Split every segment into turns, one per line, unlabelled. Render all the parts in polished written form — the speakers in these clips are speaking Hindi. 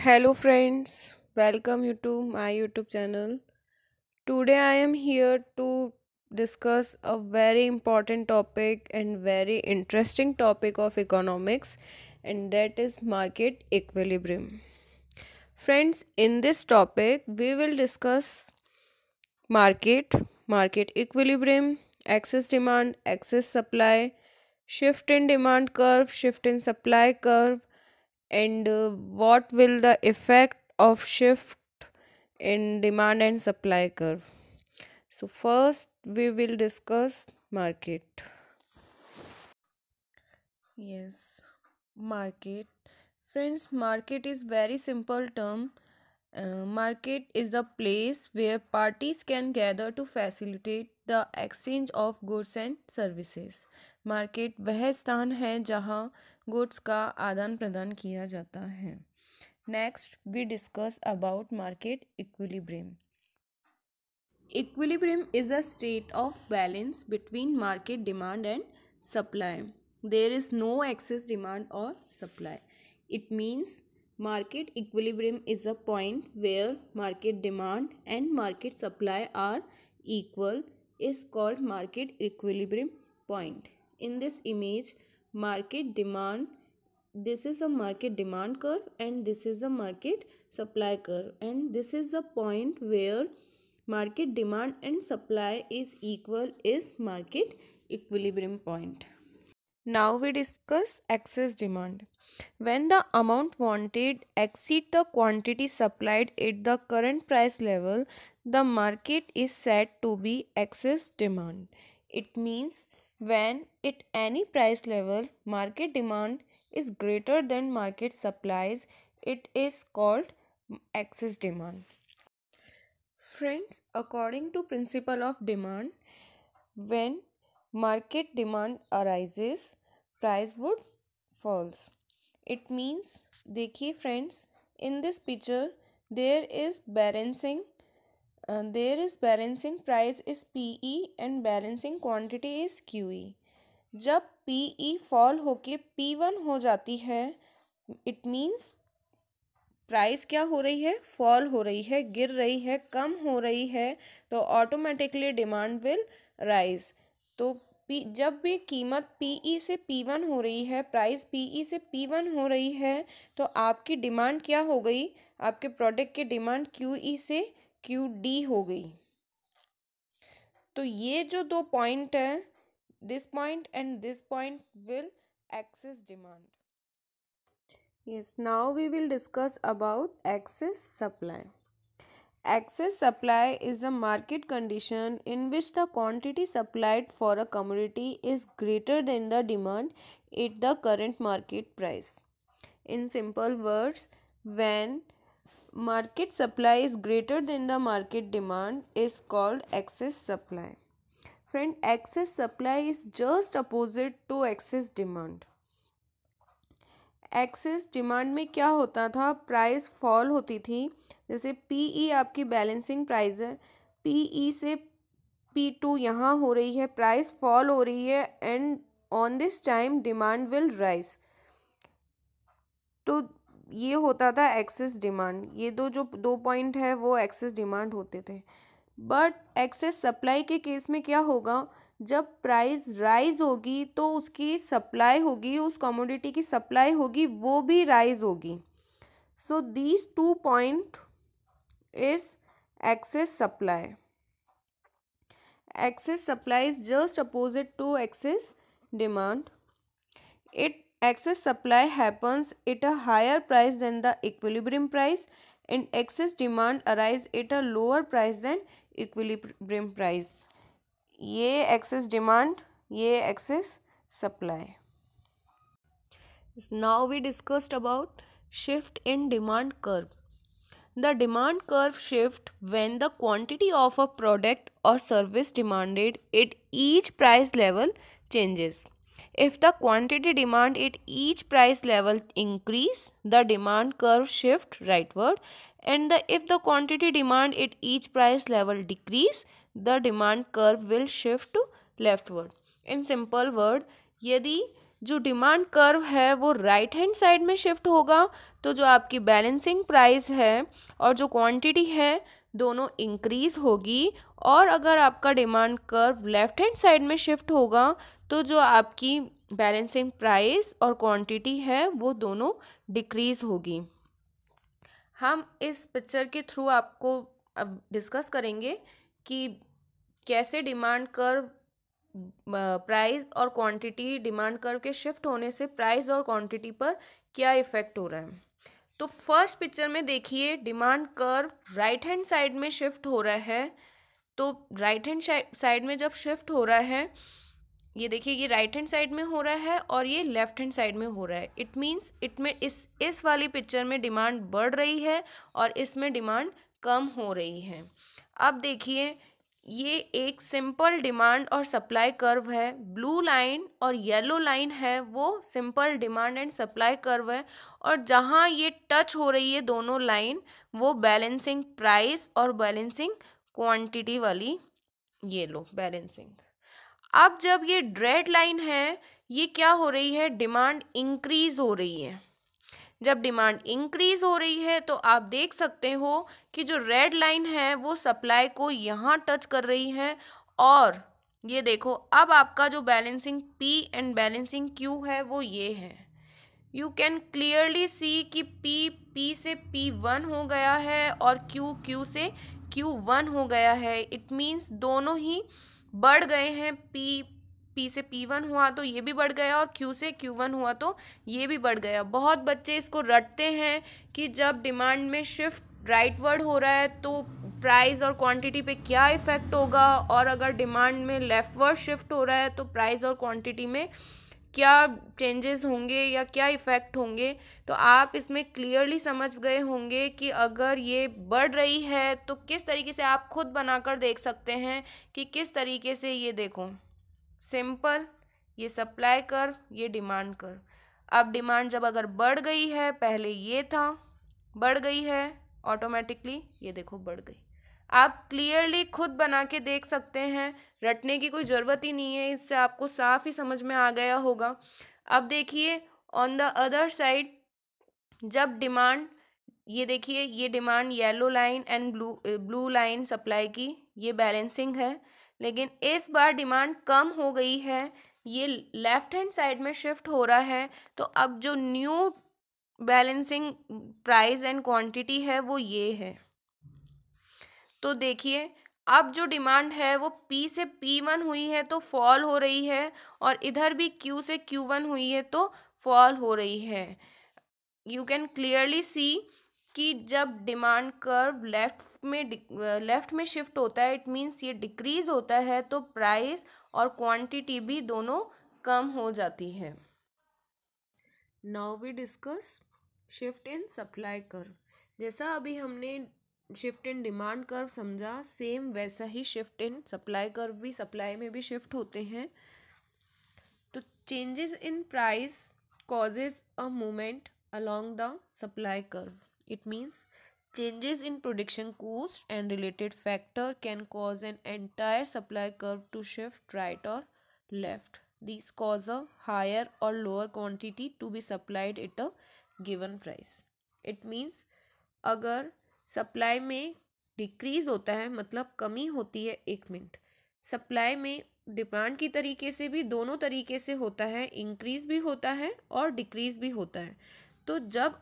Hello friends, welcome you to my YouTube channel. Today I am here to discuss a very important topic and very interesting topic of economics, and that is market equilibrium. Friends, in this topic we will discuss market, market equilibrium, excess demand, excess supply, shift in demand curve, shift in supply curve, and what will the effect of shift in demand and supply curve. So first we will discuss market. Yes, market. Friends, market is very simple term. Market is a place where parties can gather to facilitate the exchange of goods and services. Market वह स्थान है जहाँ गुड्स का आदान प्रदान किया जाता है. Next, we discuss about market equilibrium. Equilibrium is a state of balance between market demand and supply. There is no excess demand or supply. It means market equilibrium is a point where market demand and market supply are equal, is called market equilibrium point. In this image, market demand, this is a market demand curve and this is a market supply curve, and this is the point where market demand and supply is equal, is market equilibrium point. Now we discuss excess demand. When the amount wanted exceed the quantity supplied at the current price level, the market is said to be excess demand. It means when at any price level market demand is greater than market supplies, it is called excess demand. Friends, according to principle of demand, when market demand arises, price would falls. It means, देखिए friends, in this picture there is balancing. Price is PE and balancing quantity is QE. जब PE fall होके P1 हो जाती है, it means प्राइस क्या हो रही है, फॉल हो रही है, गिर रही है, कम हो रही है, तो ऑटोमेटिकली डिमांड विल राइज. तो जब भी कीमत पीई से P1 हो रही है, प्राइस पीई से P1 हो रही है, तो आपकी डिमांड क्या हो गई, आपके प्रोडक्ट की डिमांड QE से QD हो गई. तो ये जो दो पॉइंट है, this point and this point will excess demand. Yes, now we will discuss about excess supply. Excess supply is a market condition in which the quantity supplied for a commodity is greater than the demand at the current market price. In simple words, when market supply is greater than the market demand is called excess supply. Friend, excess supply is just opposite to excess demand. Excess demand में क्या होता था, प्राइस फॉल होती थी. जैसे पीई आपकी बैलेंसिंग प्राइस है, पीई से P2 यहाँ हो रही है, प्राइस फॉल हो रही है, and on this time demand will rise. तो ये होता था एक्सेस डिमांड. ये जो दो पॉइंट है वो एक्सेस डिमांड होते थे. बट एक्सेस सप्लाई के केस में क्या होगा, जब प्राइस राइज होगी तो उसकी सप्लाई होगी, उस कमोडिटी की सप्लाई होगी, वो भी राइज होगी. So these two point is excess supply. Excess supply is just opposite to excess demand. Excess supply happens at a higher price than the equilibrium price, and excess demand arise at a lower price than equilibrium price. ये excess demand, ये excess supply. Now we discussed about shift in demand curve. The demand curve shift when the quantity of a product or service demanded at each price level changes. If the quantity demand at each price level increase, the demand curve shift rightward, and if the quantity demand at each price level decrease, the demand curve will shift to leftward. In simple word, यदि जो डिमांड कर्व है वो राइट हैंड साइड में शिफ्ट होगा तो जो आपकी बैलेंसिंग प्राइस है और जो क्वांटिटी है दोनों इंक्रीज होगी। और अगर आपका demand curve left hand side में शिफ्ट होगा तो जो आपकी बैलेंसिंग प्राइस और क्वांटिटी है वो दोनों डिक्रीज होगी। हम इस पिक्चर के थ्रू आपको अब डिस्कस करेंगे कि कैसे डिमांड कर्व प्राइस और क्वांटिटी डिमांड कर्व के शिफ्ट होने से प्राइस और क्वांटिटी पर क्या इफेक्ट हो रहा है। तो फर्स्ट पिक्चर में देखिए demand curve right hand side में शिफ्ट हो रहा है। तो राइट हैंड साइड में जब शिफ्ट हो रहा है, ये देखिए ये राइट हैंड साइड में हो रहा है और ये लेफ्ट हैंड साइड में हो रहा है। इट मीन्स इस वाली पिक्चर में डिमांड बढ़ रही है और इसमें डिमांड कम हो रही है। अब देखिए ये एक सिंपल डिमांड और सप्लाई कर्व है। ब्लू लाइन और येलो लाइन है वो simple demand and supply curve है, और जहाँ ये टच हो रही है दोनों लाइन वो बैलेंसिंग प्राइस और बैलेंसिंग क्वांटिटी वाली, ये लो बैलेंसिंग। अब जब ये रेड लाइन है ये क्या हो रही है, डिमांड इंक्रीज हो रही है। जब डिमांड इंक्रीज हो रही है तो आप देख सकते हो कि जो रेड लाइन है वो सप्लाई को यहाँ टच कर रही है, और ये देखो अब आपका जो balancing P and balancing Q है वो ये है। यू कैन क्लियरली सी कि P से P1 हो गया है और Q से Q1 हो गया है। इट मीन्स दोनों ही बढ़ गए हैं। P से P1 हुआ तो ये भी बढ़ गया और Q से Q1 हुआ तो ये भी बढ़ गया। बहुत बच्चे इसको रटते हैं कि जब डिमांड में शिफ्ट राइटवर्ड हो रहा है तो प्राइस और क्वांटिटी पे क्या इफेक्ट होगा, और अगर डिमांड में लेफ्टवर्ड शिफ्ट हो रहा है तो प्राइस और क्वांटिटी में क्या चेंजेस होंगे या क्या इफ़ेक्ट होंगे। तो आप इसमें क्लियरली समझ गए होंगे कि अगर ये बढ़ रही है तो किस तरीके से आप खुद बनाकर देख सकते हैं कि किस तरीके से, ये देखो सिंपल, ये सप्लाई कर्व, ये डिमांड कर्व। अब डिमांड जब अगर बढ़ गई है, पहले ये था, बढ़ गई है ऑटोमेटिकली, ये देखो बढ़ गई। आप क्लियरली खुद बना के देख सकते हैं, रटने की कोई ज़रूरत ही नहीं है, इससे आपको साफ ही समझ में आ गया होगा। अब देखिए ऑन द अदर साइड जब डिमांड, ये देखिए ये demand yellow line and blue line supply की, ये बैलेंसिंग है। लेकिन इस बार डिमांड कम हो गई है, ये लेफ्ट हैंड साइड में शिफ्ट हो रहा है। तो अब जो new balancing price and quantity है वो ये है। तो देखिए अब जो डिमांड है वो P से P1 हुई है तो फॉल हो रही है, और इधर भी Q से Q1 हुई है तो फॉल हो रही है। यू कैन क्लियरली सी कि जब डिमांड कर्व लेफ्ट में शिफ्ट होता है, इट मीन्स ये डिक्रीज होता है, तो प्राइस और क्वांटिटी भी दोनों कम हो जाती है। Now we discuss shift in supply curve. जैसा अभी हमने शिफ्ट इन डिमांड कर्व समझा, सेम वैसा ही शिफ्ट इन सप्लाई कर्व भी, सप्लाई में भी शिफ्ट होते हैं। तो changes in price causes a movement along the supply curve. It means changes in production cost and related factor can cause an entire supply curve to shift right or left. These cause a higher or lower quantity to be supplied at a given price. It means अगर सप्लाई में डिक्रीज होता है, मतलब कमी होती है, एक मिनट, सप्लाई में डिमांड की तरीके से भी, दोनों तरीके से होता है, इंक्रीज भी होता है और डिक्रीज भी होता है। तो जब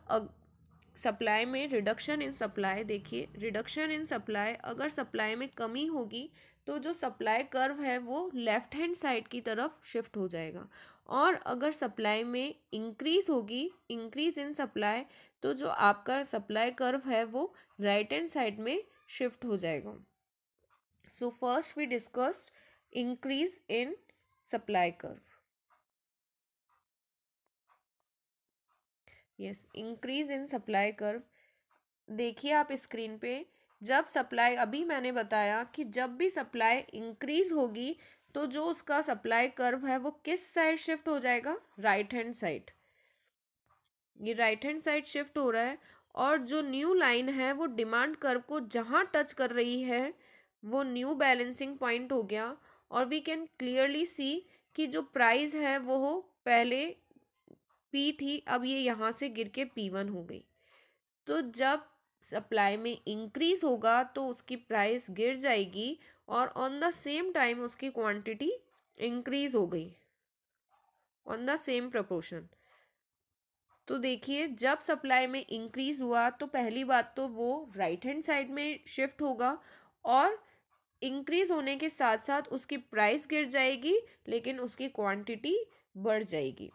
सप्लाई में रिडक्शन इन सप्लाई, देखिए रिडक्शन इन सप्लाई, अगर सप्लाई में कमी होगी तो जो सप्लाई कर्व है वो लेफ्ट हैंड साइड की तरफ शिफ्ट हो जाएगा, और अगर सप्लाई में इंक्रीज होगी, इंक्रीज इन सप्लाई, तो जो आपका सप्लाई कर्व है वो राइट हैंड साइड में शिफ्ट हो जाएगा। So first we discussed increase in supply curve. Yes, increase in supply curve. देखिए आप स्क्रीन पे, जब सप्लाई, अभी मैंने बताया कि जब भी सप्लाई इंक्रीज होगी तो जो उसका सप्लाई कर्व है वो किस साइड शिफ्ट हो जाएगा, राइट हैंड साइड। ये राइट हैंड साइड शिफ्ट हो रहा है, और जो न्यू लाइन है वो डिमांड कर्व को जहाँ टच कर रही है वो न्यू बैलेंसिंग पॉइंट हो गया। और वी कैन क्लियरली सी कि जो प्राइस है वो पहले P थी, अब ये यहाँ से गिर के P1 हो गई। तो जब सप्लाई में इंक्रीज होगा तो उसकी प्राइस गिर जाएगी और ऑन द सेम टाइम उसकी क्वांटिटी इंक्रीज हो गई ऑन द सेम प्रपोर्शन। तो देखिए जब सप्लाई में इंक्रीज हुआ तो पहली बात तो वो राइट हैंड साइड में शिफ्ट होगा और इंक्रीज होने के साथ साथ उसकी प्राइस गिर जाएगी लेकिन उसकी क्वांटिटी बढ़ जाएगी।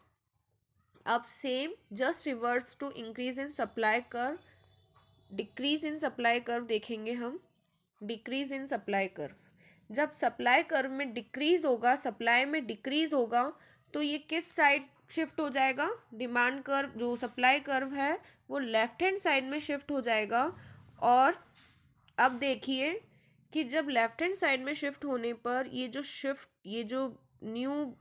अब same just reverse to increase in supply curve, decrease in supply curve देखेंगे हम। डिक्रीज इन सप्लाई कर्व, जब सप्लाई कर्व में डिक्रीज होगा, सप्लाई में डिक्रीज होगा तो ये किस साइड शिफ्ट हो जाएगा? डिमांड कर्व जो सप्लाई कर्व है वो लेफ्ट हैंड साइड में शिफ्ट हो जाएगा। और अब देखिए कि जब लेफ्ट हैंड साइड में शिफ्ट होने पर ये जो न्यू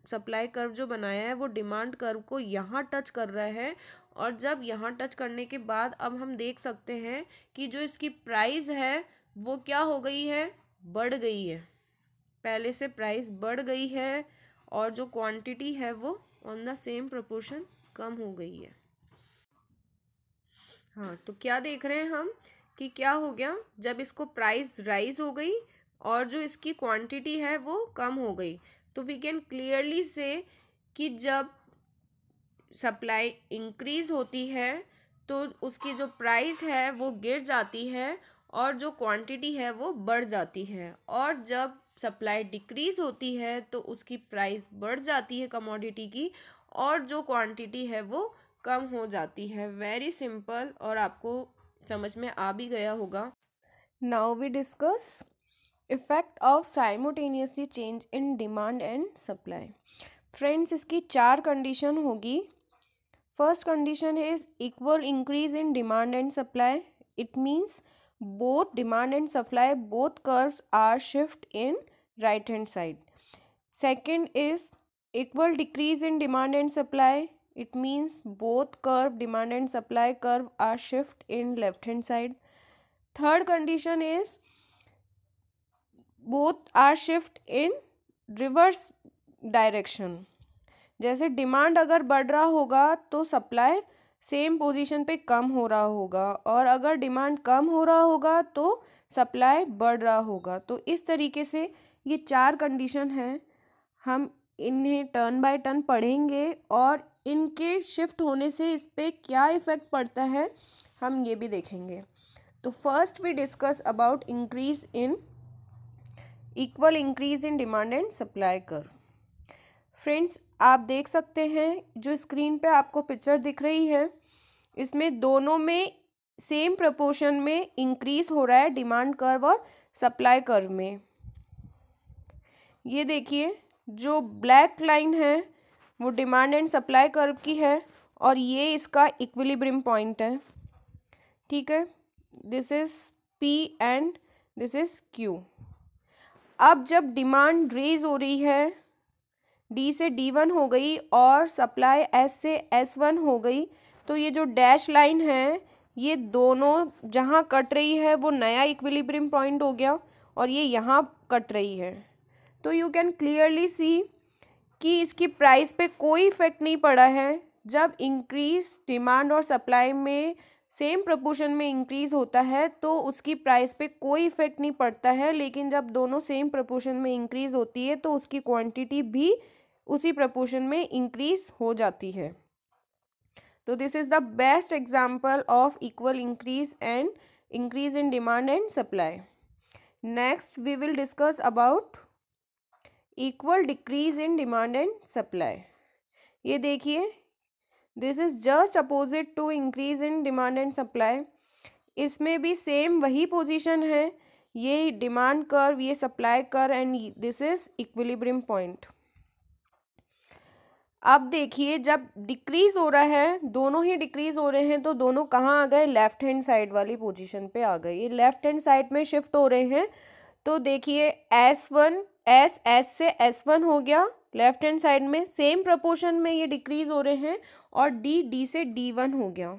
सप्लाई कर्व जो बनाया है वो डिमांड कर्व को यहाँ टच कर रहा है। और जब यहाँ टच करने के बाद अब हम देख सकते हैं कि जो इसकी प्राइस है वो क्या हो गई है? बढ़ गई है। पहले से प्राइस बढ़ गई है और जो क्वांटिटी है वो ऑन द सेम प्रोपोर्शन कम हो गई है। हाँ, तो क्या देख रहे हैं हम कि क्या हो गया? जब इसको प्राइस राइज हो गई और जो इसकी क्वांटिटी है वो कम हो गई, तो वी कैन क्लियरली से कि जब सप्लाई इंक्रीज होती है तो उसकी जो प्राइस है वो गिर जाती है और जो क्वांटिटी है वो बढ़ जाती है। और जब सप्लाई डिक्रीज होती है तो उसकी प्राइस बढ़ जाती है कमोडिटी की और जो क्वांटिटी है वो कम हो जाती है। वेरी सिंपल, और आपको समझ में आ भी गया होगा। Now we discuss effect of simultaneously change in demand and supply. Friends, इसकी 4 कंडीशन होगी। First condition is equal increase in demand and supply. It means both demand and supply, both curves are shift in right hand side. Second is equal decrease in demand and supply. It means both curve, demand and supply curve, are shift in left hand side. Third condition is both are shift in reverse direction. जैसे डिमांड अगर बढ़ रहा होगा तो सप्लाई सेम पोजीशन पे कम हो रहा होगा और अगर डिमांड कम हो रहा होगा तो सप्लाई बढ़ रहा होगा। तो इस तरीके से ये 4 कंडीशन हैं, हम इन्हें टर्न बाय टर्न पढ़ेंगे और इनके शिफ्ट होने से इस पर क्या इफ़ेक्ट पड़ता है हम ये भी देखेंगे। तो first we discuss about equal increase in demand and supply curve. Friends, आप देख सकते हैं जो स्क्रीन पे आपको पिक्चर दिख रही है, इसमें दोनों में सेम प्रपोर्शन में इंक्रीज हो रहा है, डिमांड कर्व और सप्लाई कर्व में। ये देखिए जो ब्लैक लाइन है वो डिमांड एंड सप्लाई कर्व की है और ये इसका इक्विलिब्रियम पॉइंट है। ठीक है, this is P and this is Q। अब जब डिमांड रेज हो रही है, D से D1 हो गई और सप्लाई S से S1 हो गई, तो ये जो डैश लाइन है ये दोनों जहाँ कट रही है वो नया इक्विलिब्रियम पॉइंट हो गया और ये यहाँ कट रही है। तो यू कैन क्लियरली सी कि इसकी प्राइस पे कोई इफेक्ट नहीं पड़ा है। जब इंक्रीज डिमांड और सप्लाई में सेम प्रपोर्शन में इंक्रीज होता है तो उसकी प्राइस पे कोई इफेक्ट नहीं पड़ता है, लेकिन जब दोनों सेम प्रपोर्शन में इंक्रीज होती है तो उसकी क्वांटिटी भी उसी प्रपोर्शन में इंक्रीज हो जाती है। तो this is the best example of equal increase in demand and supply. Next we will discuss about equal decrease in demand and supply. ये देखिए, this is just opposite to increase in demand and supply. इसमें भी सेम वही पोजीशन है, ये डिमांड कर्व, ये supply curve and this is equilibrium point. अब देखिए जब डिक्रीज हो रहा है, दोनों ही डिक्रीज हो रहे हैं, तो दोनों कहाँ आ गए? लेफ्ट हैंड साइड वाली पोजीशन पे आ गए। ये लेफ्ट हैंड साइड में शिफ्ट हो रहे हैं। तो देखिए S से S1 हो गया लेफ्ट हैंड साइड में, सेम प्रपोर्शन में ये डिक्रीज हो रहे हैं और D से D1 हो गया।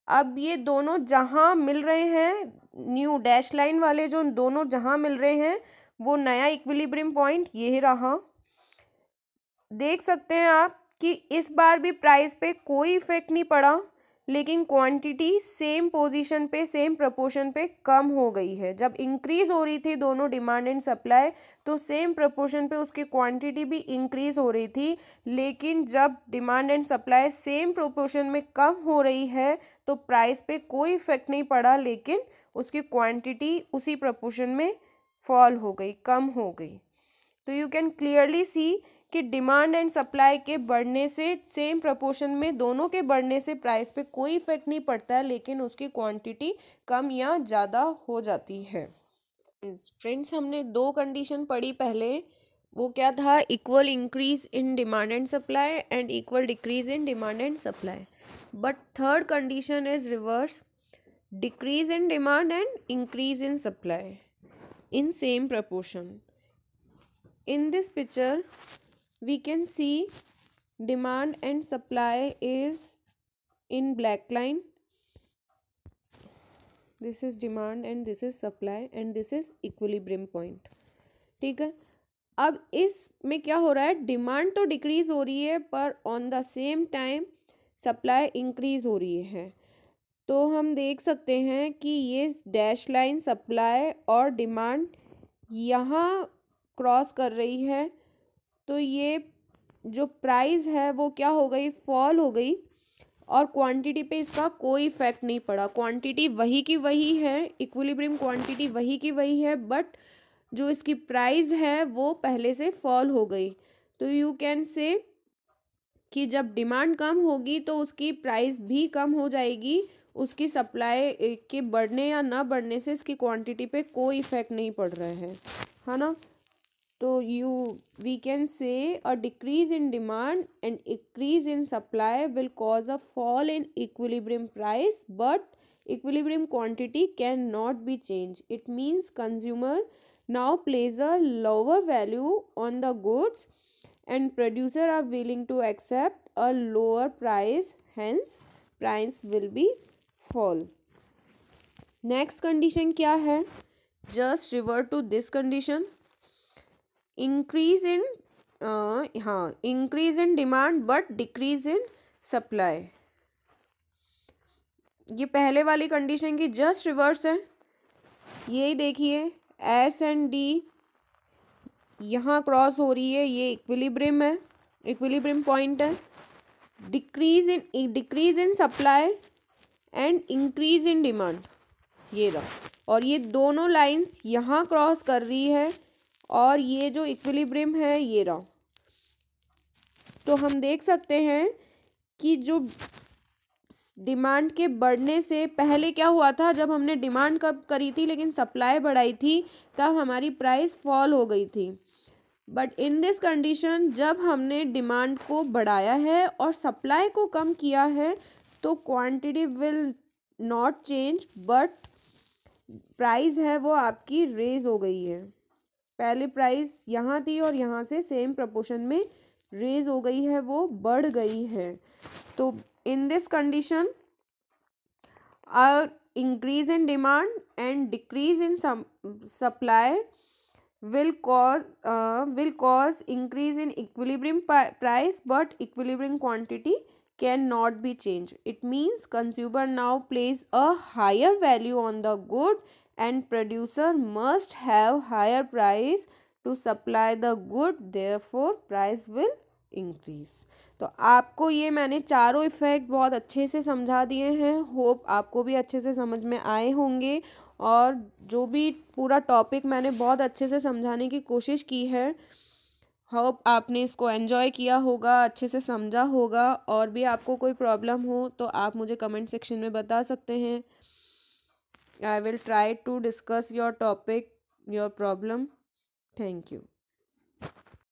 अब ये दोनों जहाँ मिल रहे हैं, न्यू डैश लाइन वाले जो दोनों जहाँ मिल रहे हैं वो नया इक्विलिब्रियम पॉइंट ये रहा। देख सकते हैं आप कि इस बार भी प्राइस पे कोई इफेक्ट नहीं पड़ा, लेकिन क्वांटिटी सेम पोजीशन पे सेम प्रपोर्शन पे कम हो गई है। जब इंक्रीज हो रही थी दोनों डिमांड एंड सप्लाई तो सेम प्रपोर्शन पे उसकी क्वांटिटी भी इंक्रीज हो रही थी, लेकिन जब demand and supply same proportion में कम हो रही है तो प्राइस पे कोई इफेक्ट नहीं पड़ा, लेकिन उसकी क्वांटिटी उसी प्रपोर्शन में फॉल हो गई, कम हो गई। तो यू कैन क्लियरली सी कि डिमांड एंड सप्लाई के बढ़ने से सेम प्रपोर्शन में दोनों के बढ़ने से प्राइस पे कोई इफेक्ट नहीं पड़ता है, लेकिन उसकी क्वांटिटी कम या ज़्यादा हो जाती है। फ्रेंड्स, हमने दो कंडीशन पढ़ी पहले, वो क्या था, equal increase in demand and supply and equal decrease in demand and supply. But third condition is reverse, decrease in demand and increase in supply in same proportion. In this picture we can see demand and supply is in black line. This is demand and this is supply and this is equilibrium point. ठीक है, अब इसमें क्या हो रहा है, डिमांड तो डिक्रीज हो रही है पर on the same time supply increase हो रही है। तो हम देख सकते हैं कि ये डैश लाइन सप्लाई और डिमांड यहाँ क्रॉस कर रही है, तो ये जो प्राइस है वो क्या हो गई, फॉल हो गई, और क्वांटिटी पे इसका कोई इफेक्ट नहीं पड़ा। क्वांटिटी वही की वही है, इक्विलिब्रियम क्वांटिटी वही की वही है, बट जो इसकी प्राइस है वो पहले से फॉल हो गई। तो यू कैन से कि जब डिमांड कम होगी तो उसकी प्राइस भी कम हो जाएगी, उसकी सप्लाई के बढ़ने या ना बढ़ने से इसकी क्वांटिटी पे कोई इफेक्ट नहीं पड़ रहा है ना। तो we can say a decrease in demand and increase in supply will cause a fall in equilibrium price, but equilibrium quantity can not be change. It means consumer now place a lower value on the goods and producer are willing to accept a lower price, hence price will be fall. Next condition क्या है, just revert to this condition, increase in increase in demand but decrease in supply। ये पहले वाली कंडीशन की जस्ट रिवर्स है। यही देखिए एस एंड डी यहाँ क्रॉस हो रही है, ये इक्विलिब्रियम है, इक्विलिब्रियम पॉइंट है। Decrease in supply and increase in demand, ये रहा, और ये दोनों लाइंस यहाँ क्रॉस कर रही है और ये जो इक्विलिब्रियम है ये रहा। तो हम देख सकते हैं कि जो डिमांड के बढ़ने से पहले क्या हुआ था, जब हमने डिमांड कब करी थी लेकिन सप्लाई बढ़ाई थी तब हमारी प्राइस फॉल हो गई थी। बट इन दिस कंडीशन जब हमने डिमांड को बढ़ाया है और सप्लाई को कम किया है तो quantity will not change, but price है वो आपकी रेज हो गई है। पहले प्राइस यहाँ थी और यहाँ से सेम प्रपोर्शन में रेज हो गई है, वो बढ़ गई है। तो in this condition a increase in demand and decrease in supply will cause increase in equilibrium price, but equilibrium quantity cannot be changed. It means consumer now place a higher value on the good and producer must have higher price to supply the good, therefore price will increase. तो आपको ये मैंने चारों इफ़ेक्ट बहुत अच्छे से समझा दिए हैं, होप आपको भी अच्छे से समझ में आए होंगे, और जो भी पूरा टॉपिक मैंने बहुत अच्छे से समझाने की कोशिश की है, होप आपने इसको एंजॉय किया होगा, अच्छे से समझा होगा। और भी आपको कोई प्रॉब्लम हो तो आप मुझे कमेंट सेक्शन में बता सकते हैं। I will try to discuss your topic, your problem. Thank you.